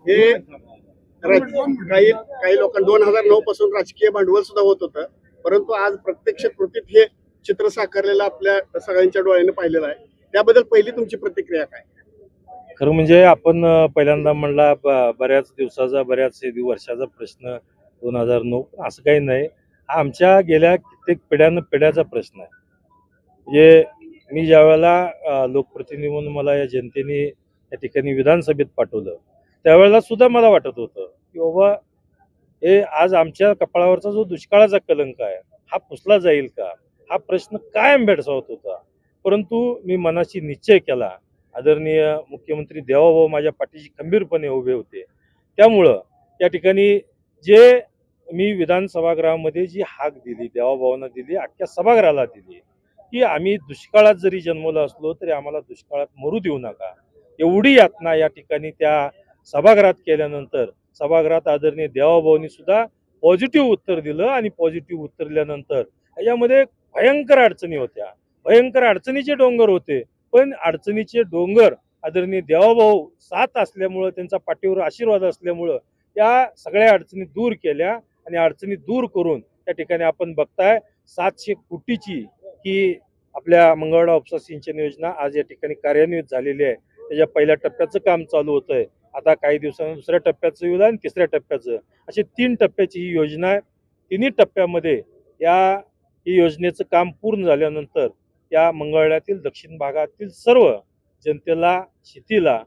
हे काही काही लोकांना 2009 पासून राजकीय भांडवल सुद्धा होत होतं, परंतु आज प्रत्यक्ष कृतीत हे चित्र साकारलेलं आपल्या सगळ्यांच्या डोळ्याने पाहिलेलं आहे. त्याबद्दल पहिली तुमची प्रतिक्रिया काय? खरं म्हणजे आपण पहिल्यांदा म्हणला बऱ्याच दिवसाचा बऱ्याच वर्षाचा प्रश्न 2009 असं काही नाही. हा आमच्या गेल्या कित्येक पिढ्याचा प्रश्न आहे. म्हणजे मी ज्या वेळेला लोकप्रतिनिधी म्हणून मला या जनतेने या ठिकाणी विधानसभेत पाठवलं, त्यावेळेला सुद्धा मला वाटत होतं की बाबा हे आज आमच्या कपाळावरचा जो दुष्काळाचा कलंक आहे हा पुसला जाईल का, हा प्रश्न कायम भेडसावत होता. परंतु मी मनाशी निश्चय केला. आदरणीय मुख्यमंत्री देवाभाऊ माझ्या पाठीशी खंबीरपणे उभे होते. त्यामुळं या ठिकाणी जे मी विधानसभागृहामध्ये जी हाक दिली, देवाभावांना दिली, अख्ख्या सभागृहाला दिली, की आम्ही दुष्काळात जरी जन्मलो असलो तरी आम्हाला दुष्काळात मरू देऊ नका, एवढी यातना या ठिकाणी त्या सभागृहात केल्यानंतर सभागृहात आदरणीय देवाभाऊंनी सुद्धा पॉझिटिव्ह उत्तर दिलं. आणि पॉझिटिव्ह उत्तर दिल्यानंतर याच्यामध्ये भयंकर अडचणी होत्या, भयंकर अडचणीचे डोंगर होते. पण अडचणीचे डोंगर आदरणीय देवाभाऊ साथ असल्यामुळं, त्यांचा पाठीवर आशीर्वाद असल्यामुळं त्या सगळ्या अडचणी दूर केल्या. आणि अडचणी दूर करून त्या ठिकाणी आपण बघताय 700 कोटीची ही आपल्या मंगळवेढा उपसा सिंचन योजना आज या ठिकाणी कार्यान्वित झालेली आहे. त्याच्या पहिल्या टप्प्याचं काम चालू होत आहे. आता काही दिवसांनी दुसऱ्या टप्प्याचं येईल आणि तिसऱ्या टप्प्याचं, असे 3 टप्प्याची ही योजना आहे. तिन्ही टप्प्यामध्ये ही योजनेचं काम पूर्ण झाल्यानंतर या मंगळवेढ्यातील दक्षिण भागातील सर्व जनतेला, शेतीला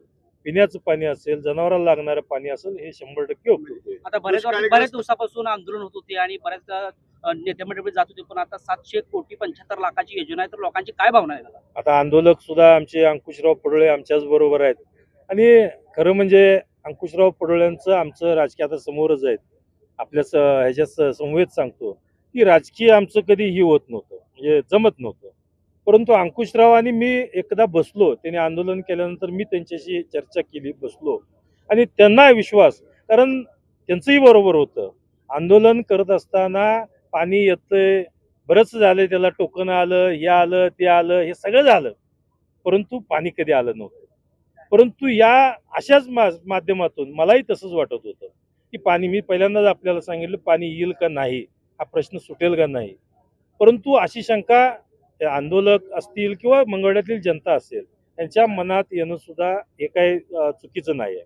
पिण्याचं पाणी असेल, जनावरांना लागणारं पाणी असेल, हे 100% उपलब्ध होईल. आता बऱ्याच दिवसापासून आंदोलन होत होते आणि बऱ्याच नेते मंडळी जात होते, पण आता 700 कोटी 75 लाखाची योजना आहे, तर लोकांची काय भावना आहे? आता आंदोलक सुद्धा आमचे अंकुशराव पडोळे आमच्याच बरोबर आहेत. आणि खरं म्हणजे अंकुशराव पडोळ्यांचं आमचं राजकीय आता समोरच आहेत. आपल्या ह्याच्यात समवेत सांगतो की राजकीय आमचं कधी ही होत नव्हतं, म्हणजे जमत नव्हतं. परंतु अंकुशराव आणि मी एकदा बसलो, त्यांनी आंदोलन केल्यानंतर मी त्यांच्याशी चर्चा केली, बसलो. आणि त्यांना विश्वास, कारण त्यांचंही बरोबर होतं. आंदोलन करत असताना पाणी येतंय, बरंच झालंय, त्याला टोकन आलं, हे आलं, ते आलं, हे सगळं झालं, परंतु पाणी कधी आलं नव्हतं. परंतु या अशाच माध्यमातून मलाही तसंच वाटत होतं की पाणी, मी पहिल्यांदाच आपल्याला सांगितलं, पाणी येईल का नाही, हा प्रश्न सुटेल का नाही. परंतु अशी शंका आंदोलक असतील किंवा मंगळवेढ्यातील जनता असेल, त्यांच्या मनात येणं सुद्धा हे काही चुकीचं नाही आहे.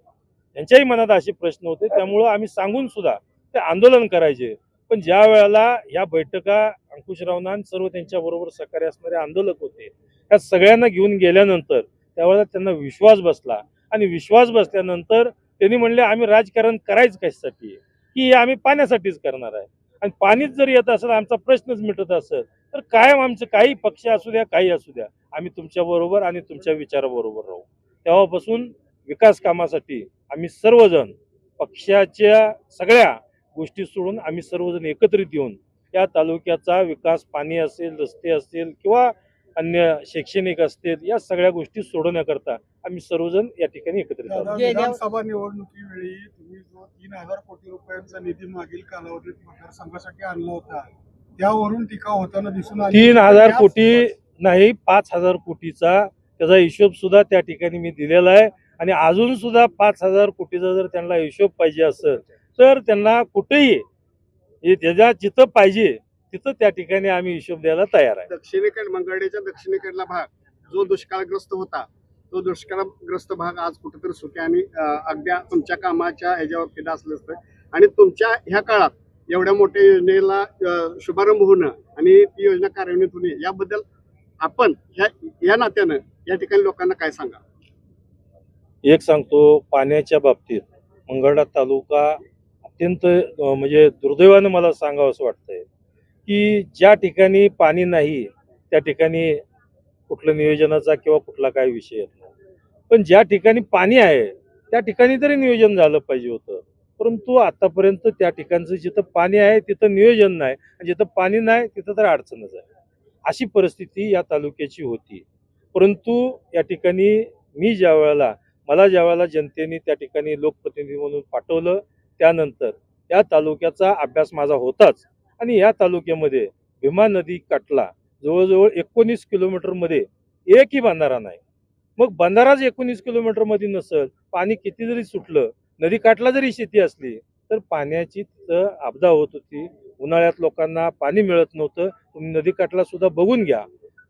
त्यांच्याही मनात असे प्रश्न होते. त्यामुळं आम्ही सांगून सुद्धा ते आंदोलन करायचे. पण ज्या वेळेला या बैठका अंकुशरावांना आणि सर्व त्यांच्याबरोबर सहकार्य असणारे आंदोलक होते, त्या सगळ्यांना घेऊन गेल्यानंतर त्यावेळेला त्यांना विश्वास बसला. आणि विश्वास बसल्यानंतर त्यांनी म्हणले, आम्ही राजकारण करायचं कशासाठी, की आम्ही पाण्यासाठीच करणार आहे. आणि पाणीच जर येत असेल, आमचा प्रश्नच मिटत असेल, तर कायम आमचं काही पक्ष असू द्या, काही असू द्या, आम्ही तुमच्याबरोबर आणि तुमच्या विचाराबरोबर राहू. तेव्हापासून विकास कामासाठी आम्ही सर्वजण पक्षाच्या सगळ्या गोष्टी सोडून आम्ही सर्वजण एकत्रित येऊन या तालुक्याचा विकास, पाणी असेल, रस्ते असतील किंवा अन्य शैक्षणिक असतील, या सगळ्या गोष्टी सोडवण्याकरता आम्ही सर्वजण या ठिकाणी एकत्रित आहोत. विधानसभा निवडणुकीवेळी तुम्ही जो 3000 कोटी रुपयांचा निधी मागील कालावधीत मतदारसंघासाठी आणला होता, त्यावरून टीका होताना दिसून आली. 3000 कोटी नाही, 5000 कोटीचा त्याचा हिशोब सुद्धा त्या ठिकाणी मी दिलेला आहे. आणि अजून सुद्धा 5000 कोटीचा जर त्यांना हिशोब पाहिजे असेल तर त्यांना कुठेही त्याच्या जिथं पाहिजे तिथं त्या ठिकाणी आम्ही हिशोब द्यायला तयार आहे. दक्षिणेकडे मंगळवेढ्याच्या दक्षिणेकडला भाग जो दुष्काळग्रस्त होता, तो दुष्काळग्रस्त भाग आज कुठेतरी सुक्या आणि अगदी तुमच्या कामाच्या ह्याच्यावर फिदा असलं असतं. आणि तुमच्या ह्या काळात एवढ्या मोठ्या योजनेला शुभारंभ होणं आणि ती योजना कार्यान्वित होणे, याबद्दल आपण या नात्यानं या ठिकाणी लोकांना काय सांगा? एक सांगतो, पाण्याच्या बाबतीत मंगळवेढा तालुका अत्यंत म्हणजे दुर्दैवानं मला सांगावं असं वाटतंय की ज्या ठिकाणी पाणी नाही त्या ठिकाणी कुठलं नियोजनाचा किंवा कुठला काही विषय येत नाही. पण ज्या ठिकाणी पाणी आहे त्या ठिकाणी तरी नियोजन झालं पाहिजे होतं. परंतु आतापर्यंत त्या ठिकाणचं जिथं पाणी आहे तिथं नियोजन नाही, आणि जिथं पाणी नाही तिथं तर अडचणच आहे. अशी परिस्थिती या तालुक्याची होती. परंतु या ठिकाणी मी मला ज्या वेळेला जनतेने त्या ठिकाणी लोकप्रतिनिधी म्हणून पाठवलं, त्यानंतर या तालुक्याचा अभ्यास माझा होताच. आणि या तालुक्यामध्ये भीमा नदी काठला जवळजवळ 19 किलोमीटरमध्ये एकही बंधारा नाही. मग बंधाराच 19 किलोमीटरमध्ये नसेल, पाणी किती जरी सुटलं नदीकाठला जरी शेती असली तर पाण्याची तिथं आपदा होत होती. उन्हाळ्यात लोकांना पाणी मिळत नव्हतं. तुम्ही नदीकाठला सुद्धा बघून घ्या.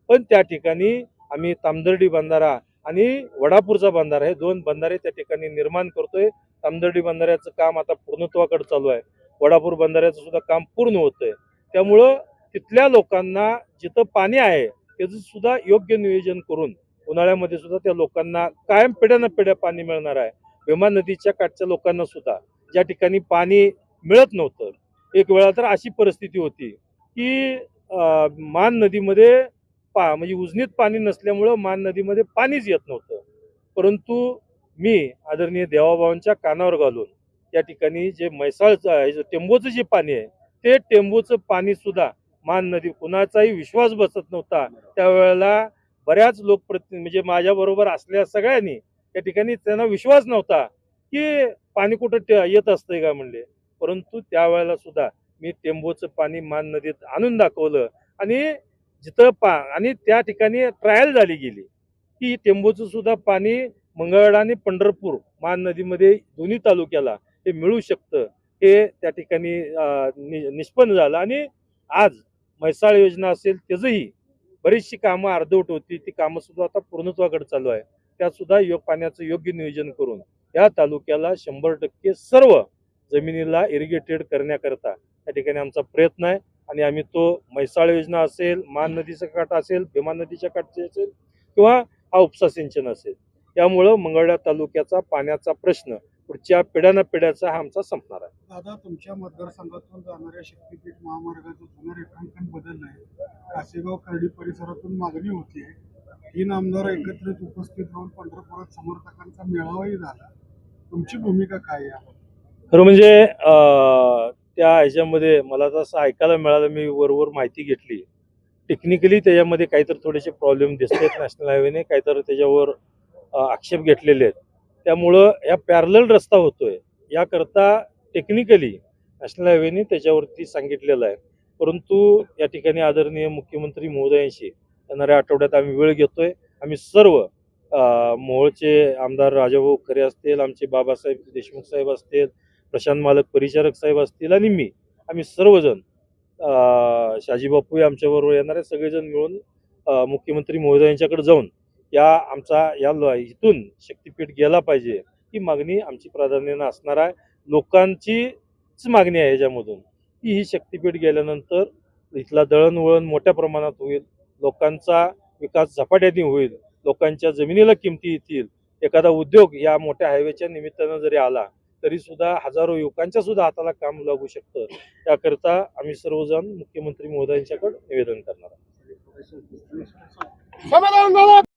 पण त्या ठिकाणी आम्ही तामदर्डी बंधारा आणि वडापूरचा बंधारा हे 2 बंधारे त्या ठिकाणी निर्माण करतोय. तामदर्डी बंधाऱ्याचं काम आता पूर्णत्वाकडे चालू आहे. वडापूर बंधाऱ्याचं सुद्धा काम पूर्ण होतंय. त्यामुळं तिथल्या लोकांना जिथं पाणी आहे त्याचं सुद्धा योग्य नियोजन करून उन्हाळ्यामध्ये सुद्धा त्या लोकांना कायम पिढ्यानं पिढ्या पाणी मिळणार आहे. भीमा नदीच्या काठच्या लोकांना सुद्धा ज्या ठिकाणी पाणी मिळत नव्हतं, एक वेळा तर अशी परिस्थिती होती की मान नदीमध्ये म्हणजे उजनीत पाणी नसल्यामुळं मान नदीमध्ये पाणीच येत नव्हतं. परंतु मी आदरणीय देवाभावांच्या कानावर घालून या ठिकाणी जे म्हैसाळचं टेंबूचं जे पाणी आहे ते टेंबूचं पाणी सुद्धा मान नदी कुणाचाही विश्वास बसत नव्हता. त्यावेळेला बऱ्याच म्हणजे माझ्या बरोबर असलेल्या सगळ्यांनी त्या ठिकाणी त्यांना विश्वास नव्हता की पाणी कुठं येत असतंय का म्हणले. परंतु त्यावेळेला सुद्धा मी टेंबूचं पाणी मान नदीत आणून दाखवलं आणि जिथं आणि त्या ठिकाणी ट्रायल झाली गेली की टेंबूचं सुद्धा पाणी मंगळवेढा आणि पंढरपूर मान नदीमध्ये दोन्ही तालुक्याला हे मिळू शकतं हे त्या ठिकाणी निष्पन्न झालं. आणि आज म्हैसाळ योजना असेल त्याचंही बरीचशी कामं अर्धवट होती, ती कामं सुद्धा आता पूर्णत्वाकडे चालू आहे. त्यात सुद्धा पाण्याचं योग्य नियोजन करून या तालुक्याला 100% सर्व जमिनीला इरिगेटेड करण्याकरता त्या ठिकाणी आमचा प्रयत्न आहे. आणि आम्ही तो म्हैसाळ योजना असेल, मान नदीचा काठ असेल, भीमा नदीच्या काठचे असेल किंवा हा उपसा सिंचन असेल, त्यामुळं मंगळवेढा तालुक्याचा पाण्याचा प्रश्न पुढच्या पिढ्याचा हा आमचा संपणार आहे. दादा, तुमच्या मतदारसंघातून जाणाऱ्या शक्तीपीठ महामार्गाचं जुनं रेखांकन बदललं आहे. कासेगाव कर्डी परिसरातून मागणी होती. 3 आमदार एकत्रित उपस्थित राहून पंढरपुरात समर्थकांचा मेळावाही झाला. तुमची भूमिका काय आहे? खरं म्हणजे त्या ह्याच्यामध्ये मला तसं ऐकायला मिळालं, मी वरवर माहिती घेतली. टेक्निकली त्याच्यामध्ये काहीतरी थोडेसे प्रॉब्लेम दिसतात नॅशनल हायवेने, काहीतरी त्याच्यावर आक्षेप घेतलेले आहेत. त्यामुळं या पॅरलल रस्ता होतोय याकरता टेक्निकली नॅशनल हायवेने त्याच्यावरती सांगितलेलं आहे. परंतु या ठिकाणी आदरणीय मुख्यमंत्री महोदयांशी येणाऱ्या आठवड्यात आम्ही वेळ घेतोय. आम्ही सर्व मोहोळचे आमदार राजाभाऊ खरे असतील, आमचे बाबासाहेब देशमुख साहेब असतील, प्रशांत मालक परिचारक साहेब असतील आणि मी, आम्ही सर्वजण शाजीबापू आमच्याबरोबर येणारे सगळेजण मिळून मुख्यमंत्री महोदयांच्याकडे जाऊन या इथून शक्तीपीठ गेला पाहिजे ही मागणी आमची प्राधान्यानं असणार आहे. लोकांचीच मागणी आहे याच्यामधून की ही शक्तीपीठ गेल्यानंतर इथला दळणवळण मोठ्या प्रमाणात होईल, लोकांचा विकास झपाट्याने होईल, लोकांच्या जमिनीला किमती येतील. एखादा उद्योग या मोठ्या हायवेच्या निमित्तानं जरी आला तरी सुद्धा हजारो युवकांच्या सुद्धा हाताला काम लागू शकतं. त्याकरता आम्ही सर्वजण मुख्यमंत्री महोदयांच्याकडे निवेदन करणार आहोत.